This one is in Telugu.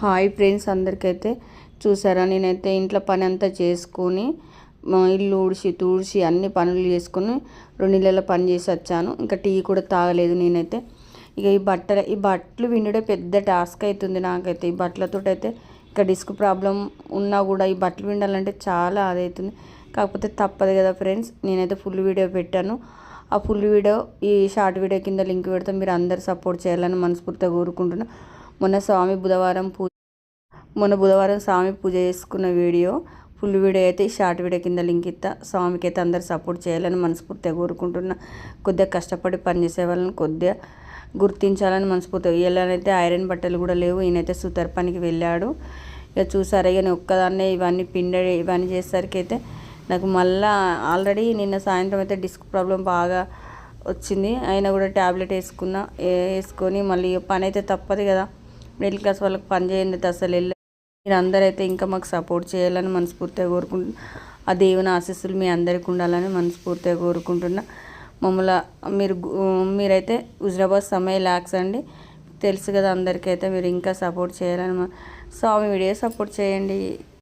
హాయ్ ఫ్రెండ్స్, అందరికైతే చూసారా, నేనైతే ఇంట్లో పని అంతా చేసుకొని ఇల్లు ఊడ్చి తూడ్చి అన్ని పనులు చేసుకొని 2 నెలల పని చేసి వచ్చాను. ఇంకా టీ కూడా తాగలేదు నేనైతే. ఇక ఈ బట్టలు విండుడే పెద్ద టాస్క్ అవుతుంది నాకైతే. ఈ బట్టలతో అయితే ఇంకా డిస్క్ ప్రాబ్లం ఉన్నా కూడా ఈ బట్టలు విండాలంటే చాలా అదవుతుంది. కాకపోతే తప్పదు కదా ఫ్రెండ్స్. నేనైతే ఫుల్ వీడియో పెట్టాను. ఆ ఫుల్ వీడియో ఈ షార్ట్ వీడియో కింద లింక్ పెడితే మీరు అందరు సపోర్ట్ చేయాలని మనస్ఫూర్తిగా కోరుకుంటున్నాను. మొన్న బుధవారం స్వామి పూజ చేసుకున్న వీడియో ఫుల్ వీడియో అయితే షార్ట్ వీడియో కింద లింక్ ఇస్తా. స్వామికి అయితే అందరు సపోర్ట్ చేయాలని మనస్ఫూర్తిగా కోరుకుంటున్నా. కొద్దిగా కష్టపడి పనిచేసే వాళ్ళని కొద్దిగా గుర్తించాలని మనస్ఫూర్తిగా. వీళ్ళనైతే ఐరన్ బట్టలు కూడా లేవు. ఈయనైతే సుతార్ పనికి వెళ్ళాడు. ఇక చూసారా, ఇక నేను ఒక్కదాన్నే ఇవన్నీ చేసేసరికి అయితే నాకు మళ్ళీ ఆల్రెడీ నిన్న సాయంత్రం అయితే డిస్క్ ప్రాబ్లం బాగా వచ్చింది. అయినా కూడా ట్యాబ్లెట్ వేసుకొని మళ్ళీ పని అయితే తప్పదు కదా. మిడిల్ క్లాస్ వాళ్ళకి పని చేయండి అసలు మీరు అందరైతే ఇంకా మాకు సపోర్ట్ చేయాలని మనస్ఫూర్తిగా కోరుకుంటున్నా. ఆ దేవుని ఆశీస్సులు మీ అందరికీ ఉండాలని మనస్ఫూర్తిగా కోరుకుంటున్నా. మీరైతే హుజరాబాద్ సమయ లాక్స్ అండి, తెలుసు కదా అందరికీ. అయితే మీరు ఇంకా సపోర్ట్ చేయాలని స్వామి వీడియో సపోర్ట్ చేయండి.